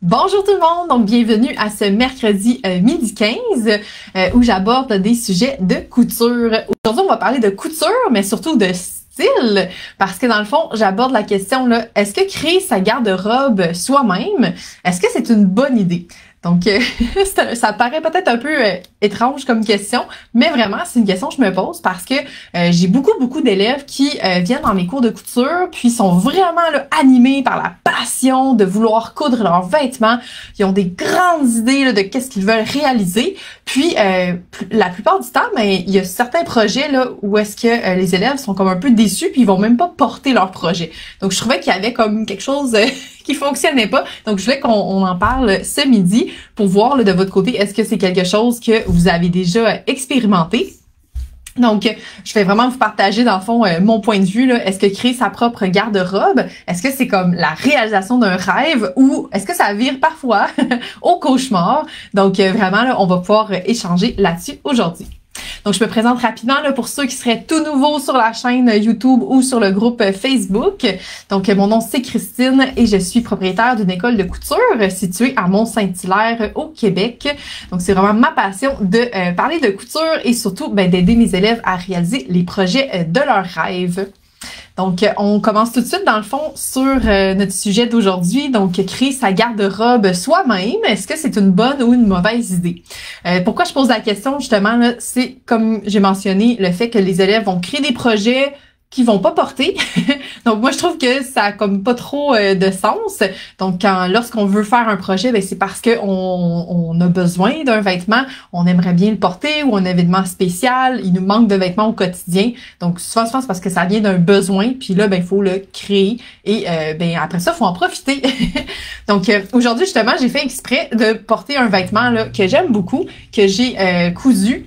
Bonjour tout le monde, donc bienvenue à ce mercredi midi 15 où j'aborde des sujets de couture. Aujourd'hui, on va parler de couture, mais surtout de style, parce que dans le fond, j'aborde la question là, est-ce que créer sa garde-robe soi-même, est-ce que c'est une bonne idée? Donc, ça paraît peut-être un peu étrange comme question, mais vraiment, c'est une question que je me pose parce que j'ai beaucoup d'élèves qui viennent dans mes cours de couture, puis sont vraiment là, animés par la passion de vouloir coudre leurs vêtements. Ils ont des grandes idées là, de qu'est-ce qu'ils veulent réaliser. Puis, la plupart du temps, ben, il y a certains projets là où est-ce que les élèves sont comme un peu déçus, puis ils vont même pas porter leur projet. Donc, je trouvais qu'il y avait comme quelque chose qui fonctionnait pas. Donc, je voulais qu'on en parle ce midi pour voir là, de votre côté, est-ce que c'est quelque chose que vous avez déjà expérimenté? Donc, je vais vraiment vous partager, dans le fond, mon point de vue. Est-ce que créer sa propre garde-robe, est-ce que c'est comme la réalisation d'un rêve ou est-ce que ça vire parfois au cauchemar? Donc, vraiment, là, on va pouvoir échanger là-dessus aujourd'hui. Donc, je me présente rapidement là, pour ceux qui seraient tout nouveaux sur la chaîne YouTube ou sur le groupe Facebook. Donc, mon nom, c'est Christine et je suis propriétaire d'une école de couture située à Mont-Saint-Hilaire au Québec. Donc, c'est vraiment ma passion de parler de couture et surtout d'aider mes élèves à réaliser les projets de leurs rêves. Donc, on commence tout de suite, dans le fond, sur notre sujet d'aujourd'hui. Donc, créer sa garde-robe soi-même, est-ce que c'est une bonne ou une mauvaise idée? Pourquoi je pose la question, justement, là, c'est, comme j'ai mentionné, le fait que les élèves vont créer des projets qui vont pas porter. Donc, moi, je trouve que ça a comme pas trop de sens. Donc, lorsqu'on veut faire un projet, c'est parce que on a besoin d'un vêtement, on aimerait bien le porter ou un événement spécial, il nous manque de vêtements au quotidien. Donc, souvent, c'est parce que ça vient d'un besoin, puis là, il faut le créer et après ça, il faut en profiter. Donc, aujourd'hui, justement, j'ai fait exprès de porter un vêtement là, que j'aime beaucoup, que j'ai cousu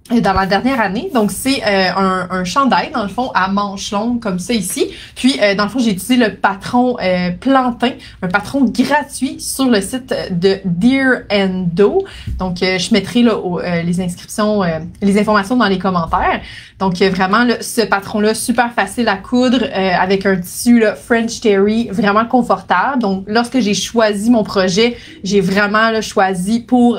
dans la dernière année. Donc, c'est un chandail, dans le fond, à manches longues, comme ça ici. Puis, dans le fond, j'ai utilisé le patron Plantin, un patron gratuit sur le site de Deer & Do. Donc, je mettrai là, les inscriptions, les informations dans les commentaires. Donc, vraiment, là, ce patron-là, super facile à coudre, avec un tissu là, French Terry, vraiment confortable. Donc, lorsque j'ai choisi mon projet, j'ai vraiment là, choisi pour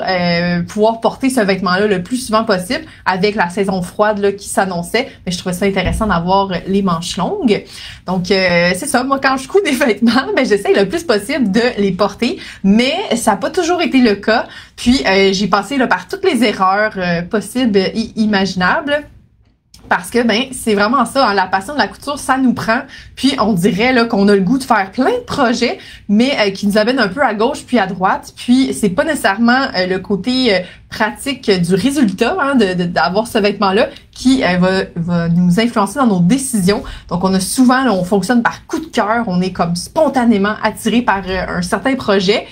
pouvoir porter ce vêtement-là le plus souvent possible, avec la saison froide là, qui s'annonçait. Mais je trouvais ça intéressant d'avoir les manches longues. Donc, c'est ça. Moi, quand je couds des vêtements, j'essaie le plus possible de les porter. Mais ça n'a pas toujours été le cas. Puis, j'ai passé là, par toutes les erreurs possibles et imaginables. Parce que c'est vraiment ça, hein, la passion de la couture, ça nous prend. Puis on dirait là qu'on a le goût de faire plein de projets, mais qui nous amènent un peu à gauche puis à droite. Puis c'est pas nécessairement le côté pratique du résultat, hein, d'avoir ce vêtement-là qui va nous influencer dans nos décisions. Donc on a souvent, là, on fonctionne par coup de cœur, on est comme spontanément attiré par un certain projet.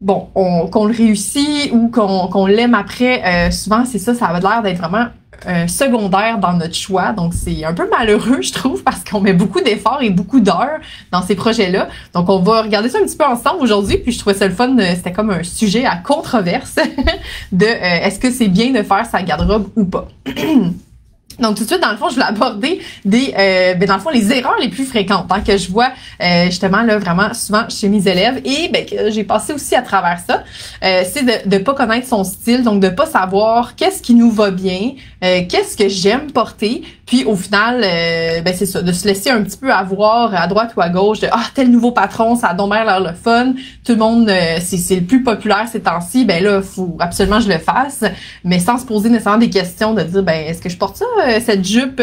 Bon, qu'on le réussit ou qu'on l'aime après, souvent c'est ça, ça a l'air d'être vraiment secondaire dans notre choix. Donc, c'est un peu malheureux, je trouve, parce qu'on met beaucoup d'efforts et beaucoup d'heures dans ces projets-là. Donc, on va regarder ça un petit peu ensemble aujourd'hui. Puis, je trouvais ça le fun. C'était comme un sujet à controverse de est-ce que c'est bien de faire sa garde-robe ou pas. Donc, tout de suite, dans le fond, je voulais aborder dans le fond, les erreurs les plus fréquentes que je vois justement là vraiment souvent chez mes élèves et que j'ai passé aussi à travers ça. C'est de pas connaître son style, donc de pas savoir qu'est-ce qui nous va bien, qu'est-ce que j'aime porter, puis au final, c'est ça, de se laisser un petit peu avoir à droite ou à gauche de tel nouveau patron, ça a donc l'air le fun, tout le monde, c'est le plus populaire ces temps-ci, là, faut absolument que je le fasse, mais sans se poser nécessairement des questions de dire est-ce que je porte ça? Cette jupe,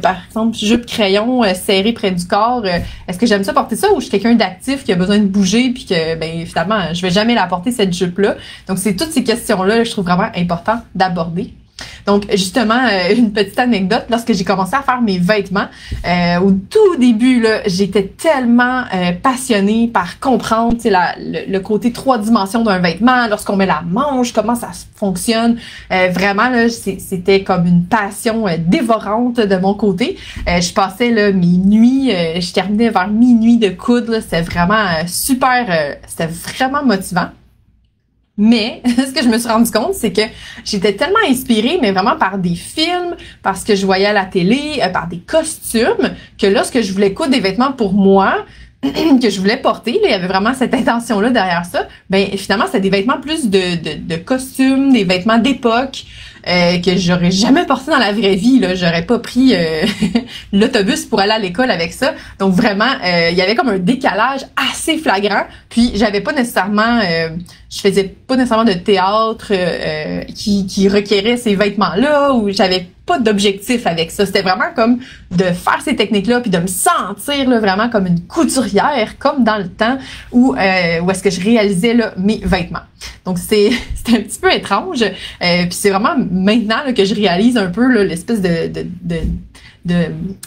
par exemple, jupe crayon serrée près du corps, est-ce que j'aime ça porter ça ou je suis quelqu'un d'actif qui a besoin de bouger puis que finalement je vais jamais la porter cette jupe-là. Donc c'est toutes ces questions-là, je trouve vraiment important d'aborder. Donc, justement, une petite anecdote, lorsque j'ai commencé à faire mes vêtements, au tout début, là, j'étais tellement passionnée par comprendre le côté 3 dimensions d'un vêtement, lorsqu'on met la manche, comment ça fonctionne. Vraiment, là, c'était comme une passion dévorante de mon côté. Je passais là, mes nuits, je terminais vers minuit de coudre. C'était vraiment super, c'était vraiment motivant. Mais ce que je me suis rendu compte, c'est que j'étais tellement inspirée, mais vraiment par des films, par ce que je voyais à la télé, par des costumes, que lorsque je voulais coudre des vêtements pour moi, que je voulais porter, là, il y avait vraiment cette intention-là derrière ça, ben finalement, c'était des vêtements plus de costumes, des vêtements d'époque, que j'aurais jamais porté dans la vraie vie, là. J'aurais pas pris l'autobus pour aller à l'école avec ça. Donc vraiment, il y avait comme un décalage assez flagrant. Puis j'avais pas nécessairement, je faisais pas nécessairement de théâtre qui requérait ces vêtements-là, ou j'avais pas d'objectif avec ça. C'était vraiment comme de faire ces techniques-là, puis de me sentir là, vraiment comme une couturière, comme dans le temps où est-ce que je réalisais là, mes vêtements. Donc c'était un petit peu étrange. Puis c'est vraiment maintenant là, que je réalise un peu là, l'espèce de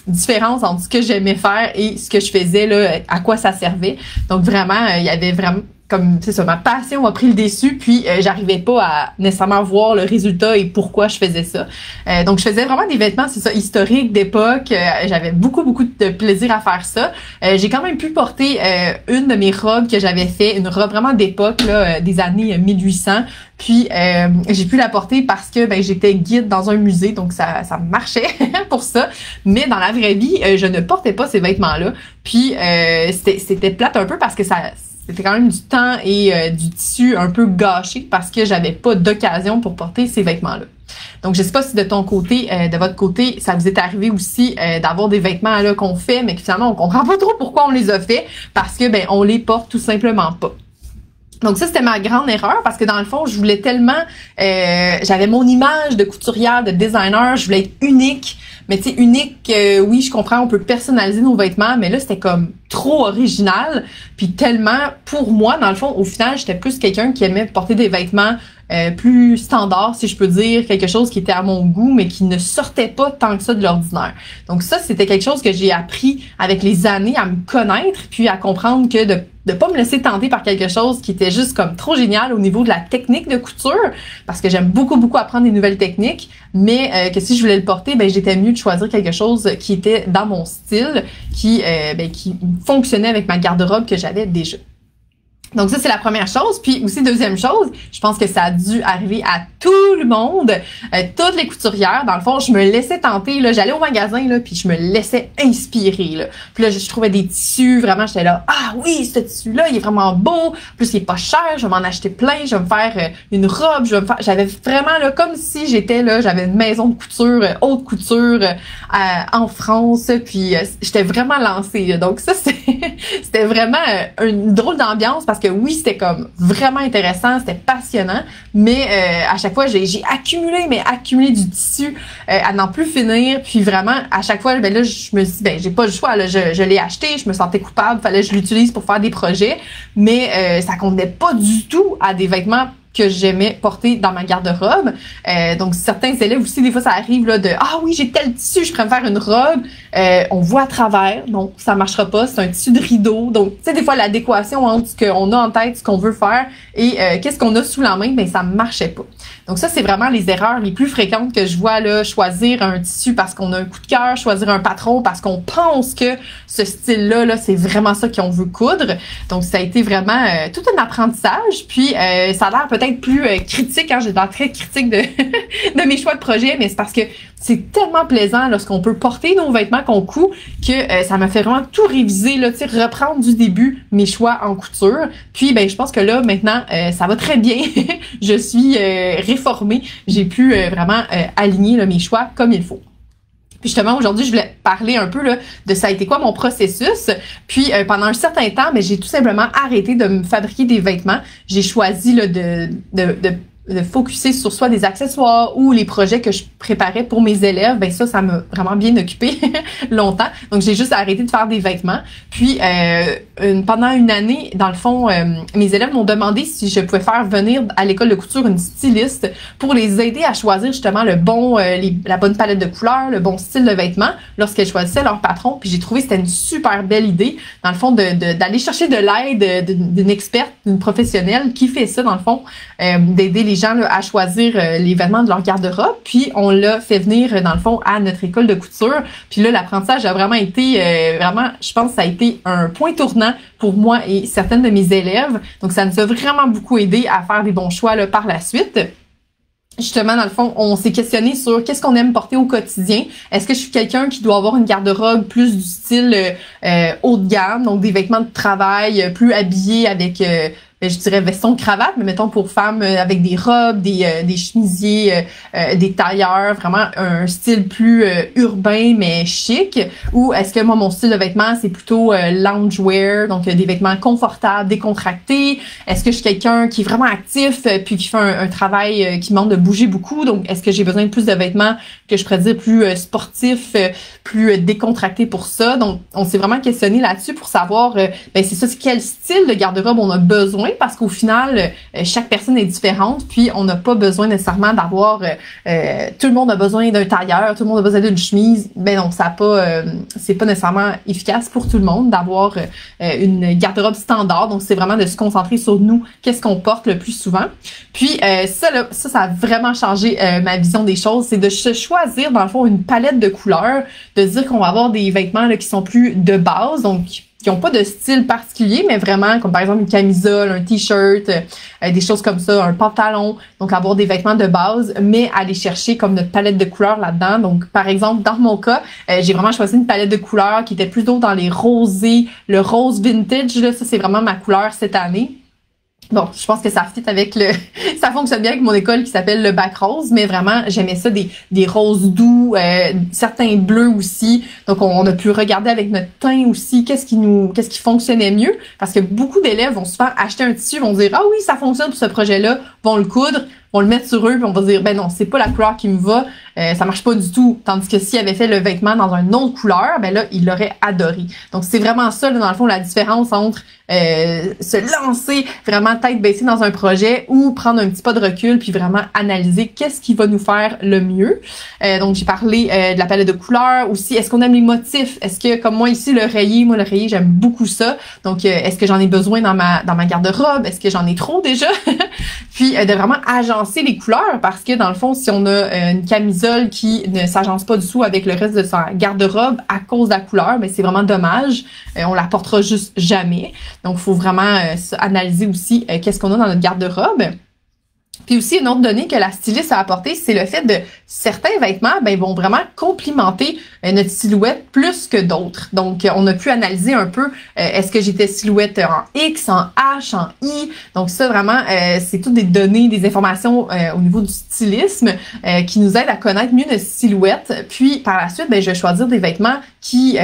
différence entre ce que j'aimais faire et ce que je faisais, là, à quoi ça servait. Donc vraiment, il y avait vraiment comme c'est ça, ma passion a pris le dessus, puis j'arrivais pas à nécessairement voir le résultat et pourquoi je faisais ça. Donc je faisais vraiment des vêtements, c'est ça, historiques d'époque. J'avais beaucoup de plaisir à faire ça. J'ai quand même pu porter une de mes robes que j'avais fait, une robe vraiment d'époque là, des années 1800. Puis j'ai pu la porter parce que ben j'étais guide dans un musée, donc ça marchait pour ça. Mais dans la vraie vie, je ne portais pas ces vêtements-là. Puis c'était plate un peu parce que c'était quand même du temps et du tissu un peu gâché parce que j'avais pas d'occasion pour porter ces vêtements-là. Donc, je sais pas si de ton côté, de votre côté, ça vous est arrivé aussi d'avoir des vêtements là qu'on fait, mais que finalement, on comprend pas trop pourquoi on les a fait parce que ben on les porte tout simplement pas. Donc ça, c'était ma grande erreur parce que dans le fond, je voulais tellement... j'avais mon image de couturière, de designer, je voulais être unique. Mais tu sais, unique, oui, je comprends, on peut personnaliser nos vêtements, mais là, c'était comme trop original. Puis tellement, pour moi, dans le fond, au final, j'étais plus quelqu'un qui aimait porter des vêtements plus standards, si je peux dire, quelque chose qui était à mon goût, mais qui ne sortait pas tant que ça de l'ordinaire. Donc ça, c'était quelque chose que j'ai appris avec les années à me connaître, puis à comprendre que de pas me laisser tenter par quelque chose qui était juste comme trop génial au niveau de la technique de couture, parce que j'aime beaucoup apprendre des nouvelles techniques, mais que si je voulais le porter, ben j'étais mieux de choisir quelque chose qui était dans mon style, qui fonctionnait avec ma garde-robe que j'avais déjà. Donc ça, c'est la première chose. Puis aussi, deuxième chose, je pense que ça a dû arriver à tout le monde, toutes les couturières. Dans le fond, je me laissais tenter. Là, j'allais au magasin, là, puis je me laissais inspirer. Là. Puis là, je trouvais des tissus, vraiment, j'étais là, ah oui, ce tissu-là, il est vraiment beau. Plus, il est pas cher, je vais m'en acheter plein, je vais me faire une robe, j'avais vraiment, là, comme si j'avais une maison de couture, haute couture en France. Puis j'étais vraiment lancée. Là. Donc ça, c'était vraiment une drôle d'ambiance parce que oui, c'était comme vraiment intéressant, c'était passionnant, mais à chaque fois, j'ai accumulé du tissu à n'en plus finir, puis vraiment, à chaque fois, ben là, je me suis dit, j'ai pas le choix, là, je l'ai acheté, je me sentais coupable, fallait que je l'utilise pour faire des projets, mais ça convenait pas du tout à des vêtements que j'aimais porter dans ma garde-robe. Donc, certains élèves aussi, des fois, ça arrive là de « Ah oui, j'ai tel tissu, je pourrais me faire une robe. » On voit à travers, donc ça marchera pas. C'est un tissu de rideau. Donc, tu sais, des fois, l'adéquation entre ce qu'on a en tête, ce qu'on veut faire et qu'est-ce qu'on a sous la main, ben ça marchait pas. Donc ça, c'est vraiment les erreurs les plus fréquentes que je vois là. Choisir un tissu parce qu'on a un coup de cœur, choisir un patron parce qu'on pense que ce style-là, là, c'est vraiment ça qu'on veut coudre. Donc, ça a été vraiment tout un apprentissage. Puis, ça a l'air peut-être plus critique, hein, j'ai l'air très critique de mes choix de projet, mais c'est parce que c'est tellement plaisant lorsqu'on peut porter nos vêtements qu'on coud que ça m'a fait vraiment tout réviser, là, tu sais, reprendre du début mes choix en couture. Puis, ben, je pense que là, maintenant, ça va très bien. Je suis réformée. J'ai pu vraiment aligner là, mes choix comme il faut. Puis justement, aujourd'hui, je voulais parler un peu là, de ça a été quoi mon processus. Puis pendant un certain temps, mais j'ai tout simplement arrêté de me fabriquer des vêtements. J'ai choisi là, de focusser sur soit des accessoires ou les projets que je préparais pour mes élèves. Ben ça m'a vraiment bien occupé longtemps. Donc, j'ai juste arrêté de faire des vêtements. Puis, pendant une année, dans le fond, mes élèves m'ont demandé si je pouvais faire venir à l'école de couture une styliste pour les aider à choisir justement la bonne palette de couleurs, le bon style de vêtements lorsqu'elles choisissaient leur patron. Puis, j'ai trouvé que c'était une super belle idée, dans le fond, d'aller chercher de l'aide d'une experte, d'une professionnelle qui fait ça, dans le fond, d'aider les gens là, à choisir les vêtements de leur garde-robe. Puis, on l'a fait venir, dans le fond, à notre école de couture. Puis là, l'apprentissage a vraiment été, je pense que ça a été un point tournant pour moi et certaines de mes élèves. Donc, ça nous a vraiment beaucoup aidé à faire des bons choix là, par la suite. Justement, dans le fond, on s'est questionné sur qu'est-ce qu'on aime porter au quotidien. Est-ce que je suis quelqu'un qui doit avoir une garde-robe plus du style haut de gamme, donc des vêtements de travail plus habillés avec, je dirais veston cravate, mais mettons pour femmes avec des robes, des chemisiers, des tailleurs, vraiment un style plus urbain mais chic. Ou est-ce que moi mon style de vêtements c'est plutôt loungewear, donc des vêtements confortables, décontractés. Est-ce que je suis quelqu'un qui est vraiment actif puis qui fait un travail qui demande de bouger beaucoup, donc est-ce que j'ai besoin de plus de vêtements que je pourrais dire plus sportifs, plus décontractés pour ça. Donc on s'est vraiment questionné là-dessus pour savoir c'est ça, c'est quel style de garde-robe on a besoin, parce qu'au final chaque personne est différente, puis on n'a pas besoin nécessairement d'avoir tout le monde a besoin d'un tailleur, tout le monde a besoin d'une chemise. Ben non, ça a pas c'est pas nécessairement efficace pour tout le monde d'avoir une garde-robe standard. Donc c'est vraiment de se concentrer sur nous, qu'est-ce qu'on porte le plus souvent. Puis ça a vraiment changé ma vision des choses, c'est de se choisir dans le fond une palette de couleurs, de dire qu'on va avoir des vêtements là, qui sont plus de base, donc qui ont pas de style particulier, mais vraiment comme par exemple une camisole, un t-shirt, des choses comme ça, un pantalon, donc avoir des vêtements de base, mais aller chercher comme notre palette de couleurs là-dedans. Donc par exemple dans mon cas, j'ai vraiment choisi une palette de couleurs qui était plutôt dans les rosés, le rose vintage là, ça c'est vraiment ma couleur cette année. Bon, je pense que ça fit avec ça fonctionne bien avec mon école qui s'appelle le bac rose, mais vraiment, j'aimais ça, des roses doux, certains bleus aussi. Donc, on a pu regarder avec notre teint aussi, qu'est-ce qui fonctionnait mieux. Parce que beaucoup d'élèves vont souvent acheter un tissu, vont dire, ah oui, ça fonctionne pour ce projet-là, vont le coudre, vont le mettre sur eux, puis on va dire, ben non, c'est pas la couleur qui me va, ça marche pas du tout. Tandis que s'il avait fait le vêtement dans une autre couleur, ben là, il l'aurait adoré. Donc, c'est vraiment ça, là, dans le fond, la différence entre se lancer vraiment tête baissée dans un projet ou prendre un petit pas de recul puis vraiment analyser qu'est-ce qui va nous faire le mieux. Donc, j'ai parlé de la palette de couleurs aussi. Est-ce qu'on aime les motifs? Est-ce que, comme moi ici, le rayé, j'aime beaucoup ça. Donc, est-ce que j'en ai besoin dans ma garde-robe? Est-ce que j'en ai trop déjà? Puis, de vraiment agencer les couleurs parce que, dans le fond, si on a une camisole qui ne s'agence pas du tout avec le reste de sa garde-robe à cause de la couleur, ben c'est vraiment dommage. On la portera juste jamais. Donc, il faut vraiment analyser aussi qu'est-ce qu'on a dans notre garde-robe. Puis aussi, une autre donnée que la styliste a apportée, c'est le fait de certains vêtements vont vraiment complimenter notre silhouette plus que d'autres. Donc, on a pu analyser un peu est-ce que j'étais silhouette en X, en H, en I. Donc, ça, vraiment, c'est toutes des données, des informations au niveau du stylisme qui nous aident à connaître mieux notre silhouette. Puis, par la suite, je vais choisir des vêtements qui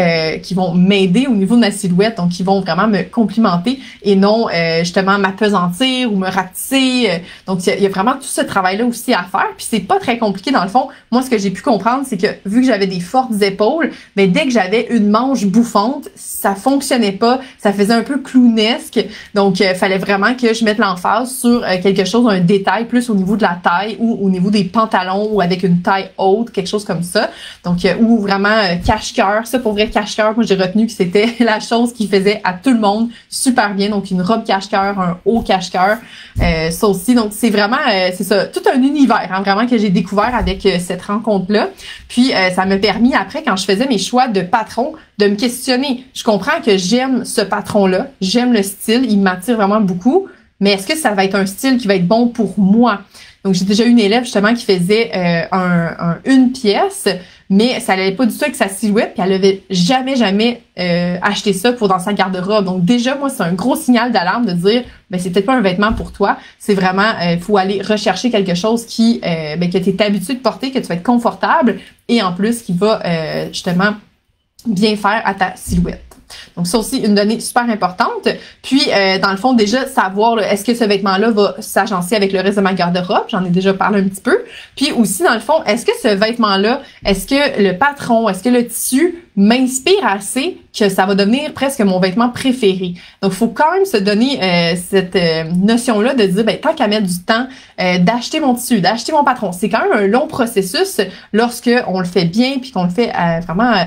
vont m'aider au niveau de ma silhouette, donc qui vont vraiment me complimenter et non justement m'appesantir ou me rapetisser. Donc, il y a vraiment tout ce travail-là aussi à faire. Puis c'est pas très compliqué dans le fond. Moi, ce que j'ai pu comprendre, c'est que vu que j'avais des fortes épaules, dès que j'avais une manche bouffante, ça fonctionnait pas. Ça faisait un peu clownesque. Donc, fallait vraiment que je mette l'emphase sur quelque chose, un détail plus au niveau de la taille ou au niveau des pantalons ou avec une taille haute, quelque chose comme ça. Donc, ou vraiment cache-cœur. Ça, pour vrai, cache-cœur, moi, j'ai retenu que c'était la chose qui faisait à tout le monde super bien. Donc, une robe cache-cœur, un haut cache-cœur. Ça aussi. Donc, c'est vraiment, c'est ça, tout un univers, vraiment, que j'ai découvert avec cette rencontre-là. Puis, ça m'a permis, après, quand je faisais mes choix de patron, de me questionner. Je comprends que j'aime ce patron-là. J'aime le style. Il m'attire vraiment beaucoup. Mais est-ce que ça va être un style qui va être bon pour moi? Donc, j'ai déjà eu une élève, justement, qui faisait une pièce, mais ça n'allait pas du tout avec sa silhouette, puis elle avait jamais acheté ça pour dans sa garde-robe. Donc, déjà, moi, c'est un gros signal d'alarme de dire, c'est peut-être pas un vêtement pour toi. C'est vraiment, faut aller rechercher quelque chose qui, que tu es habitué de porter, que tu vas être confortable, et en plus, qui va, justement, bien faire à ta silhouette. Donc, ça aussi, une donnée super importante. Puis, dans le fond, déjà, savoir, est-ce que ce vêtement-là va s'agencer avec le reste de ma garde-robe? J'en ai déjà parlé un petit peu. Puis aussi, dans le fond, est-ce que ce vêtement-là, est-ce que le patron, est-ce que le tissu m'inspire assez que ça va devenir presque mon vêtement préféré? Donc, il faut quand même se donner cette notion-là de dire, tant qu'à mettre du temps d'acheter mon tissu, d'acheter mon patron. C'est quand même un long processus lorsque on le fait bien puis qu'on le fait vraiment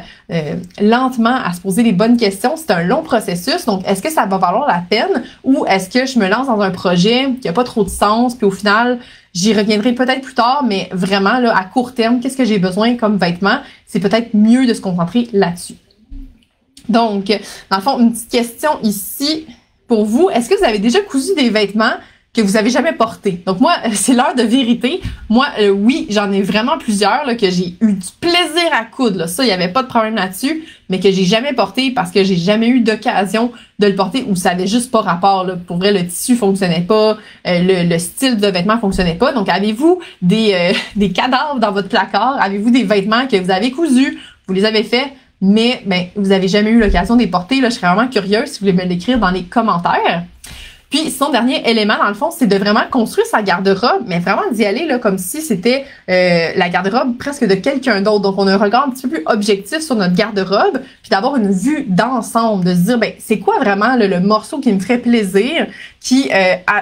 lentement à se poser les bonnes questions. C'est un long processus. Donc, est-ce que ça va valoir la peine ou est-ce que je me lance dans un projet qui a pas trop de sens puis au final, j'y reviendrai peut-être plus tard, mais vraiment, là, à court terme, qu'est-ce que j'ai besoin comme vêtement? C'est peut-être mieux de se concentrer là-dessus. Donc, dans le fond, une petite question ici pour vous. Est-ce que vous avez déjà cousu des vêtements que vous avez jamais porté. Donc moi, c'est l'heure de vérité. Moi, oui, j'en ai vraiment plusieurs là, que j'ai eu du plaisir à coudre. Là. Ça, il y avait pas de problème là-dessus, mais que j'ai jamais porté parce que j'ai jamais eu d'occasion de le porter ou ça avait juste pas rapport. Là. Pour vrai, le tissu fonctionnait pas, le style de vêtements fonctionnait pas. Donc, avez-vous des cadavres dans votre placard? Avez-vous des vêtements que vous avez cousus? Vous les avez faits, mais vous avez jamais eu l'occasion de les porter. Là, je serais vraiment curieuse si vous voulez me l'écrire dans les commentaires. Puis, son dernier élément, dans le fond, c'est de vraiment construire sa garde-robe, mais vraiment d'y aller là comme si c'était la garde-robe presque de quelqu'un d'autre. Donc, on a un regard un petit peu plus objectif sur notre garde-robe, puis d'avoir une vue d'ensemble, de se dire, c'est quoi vraiment le morceau qui me ferait plaisir, qui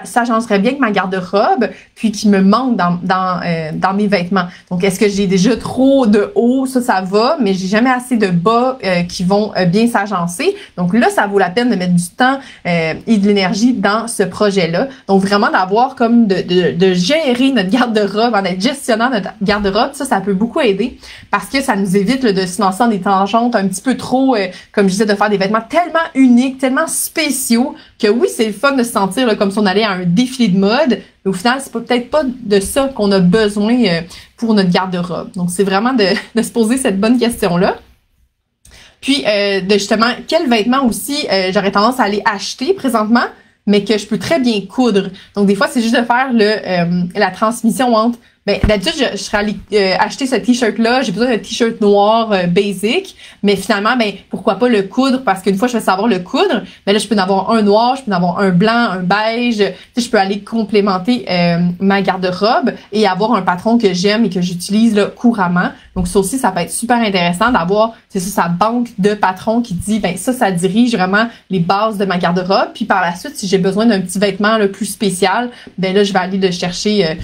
s'agencerait bien avec ma garde-robe, puis qui me manque dans mes vêtements. Donc, est-ce que j'ai déjà trop de haut? Ça va, mais j'ai jamais assez de bas qui vont bien s'agencer. Donc là, ça vaut la peine de mettre du temps et de l'énergie dans ce projet-là. Donc, vraiment d'avoir comme de gérer notre garde-robe, d'être gestionnaire de notre garde-robe, ça peut beaucoup aider parce que ça nous évite là, de se lancer dans des tangentes un petit peu trop, comme je disais, de faire des vêtements tellement uniques, tellement spéciaux que oui, c'est le fun de se sentir là, comme si on allait à un défilé de mode, mais au final, c'est peut-être pas de ça qu'on a besoin pour notre garde-robe. Donc, c'est vraiment de se poser cette bonne question-là. Puis, de justement, quels vêtements aussi j'aurais tendance à aller acheter présentement, mais que je peux très bien coudre. Donc, des fois, c'est juste de faire la transmission entre... d'habitude, je serais allée acheter ce t-shirt-là, j'ai besoin d'un t-shirt noir basic, mais finalement, pourquoi pas le coudre, parce qu'une fois je vais savoir le coudre, là, je peux en avoir un noir, je peux en avoir un blanc, un beige, je peux aller complémenter ma garde-robe et avoir un patron que j'aime et que j'utilise là, couramment. Donc ça aussi, ça peut être super intéressant d'avoir, c'est ça, sa banque de patrons qui dit, ça dirige vraiment les bases de ma garde-robe, puis par la suite, si j'ai besoin d'un petit vêtement là, plus spécial, là, je vais aller le chercher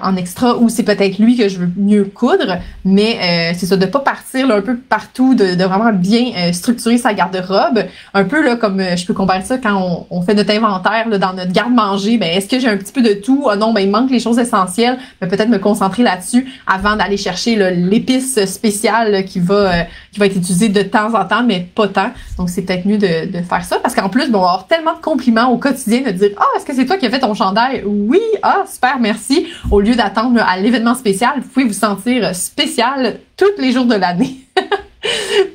en extra ou c'est peut-être lui que je veux mieux coudre, mais c'est ça, de pas partir là, un peu partout, de vraiment bien structurer sa garde-robe. Un peu là comme je peux comparer ça quand on fait notre inventaire là, dans notre garde-manger, est-ce que j'ai un petit peu de tout? Ah non, il manque les choses essentielles, peut-être me concentrer là-dessus avant d'aller chercher l'épice spéciale là, qui va être utilisée de temps en temps, mais pas tant. Donc c'est peut-être mieux de faire ça, parce qu'en plus, on va avoir tellement de compliments au quotidien de dire « Ah, est-ce que c'est toi qui as fait ton chandail? Oui! Ah, super, merci! » Au lieu d'attendre à l'événement spécial, vous pouvez vous sentir spécial tous les jours de l'année.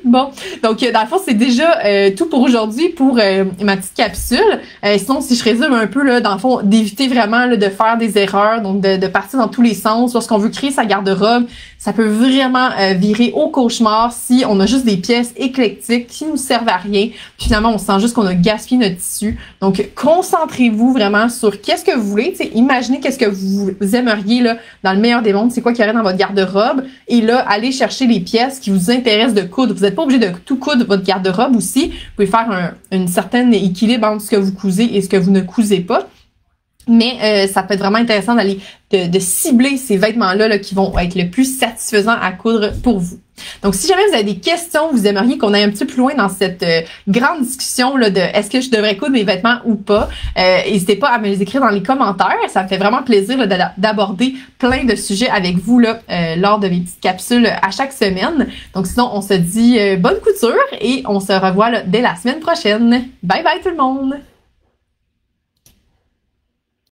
Bon, donc dans le fond, c'est déjà tout pour aujourd'hui pour ma petite capsule. Sinon, si je résume un peu, là, dans le fond, d'éviter vraiment là, de faire des erreurs, donc de partir dans tous les sens. Lorsqu'on veut créer sa garde-robe, ça peut vraiment virer au cauchemar si on a juste des pièces éclectiques qui nous servent à rien. Puis finalement, on sent juste qu'on a gaspillé notre tissu. Donc, concentrez-vous vraiment sur qu'est-ce que vous voulez. T'sais, imaginez qu'est-ce que vous aimeriez là, dans le meilleur des mondes. C'est quoi qu'il y aurait dans votre garde-robe. Et là, allez chercher les pièces qui vous intéressent de coudre. Vous n'êtes pas obligé de tout coudre votre garde-robe aussi. Vous pouvez faire un certain équilibre entre ce que vous cousez et ce que vous ne cousez pas. Mais ça peut être vraiment intéressant d'aller de cibler ces vêtements-là là, qui vont être le plus satisfaisants à coudre pour vous. Donc, si jamais vous avez des questions, vous aimeriez qu'on aille un petit peu plus loin dans cette grande discussion là, de est-ce que je devrais coudre mes vêtements ou pas, n'hésitez pas à me les écrire dans les commentaires. Ça me fait vraiment plaisir là, d'aborder plein de sujets avec vous là, lors de mes petites capsules à chaque semaine. Donc, sinon, on se dit bonne couture et on se revoit là, dès la semaine prochaine. Bye bye tout le monde!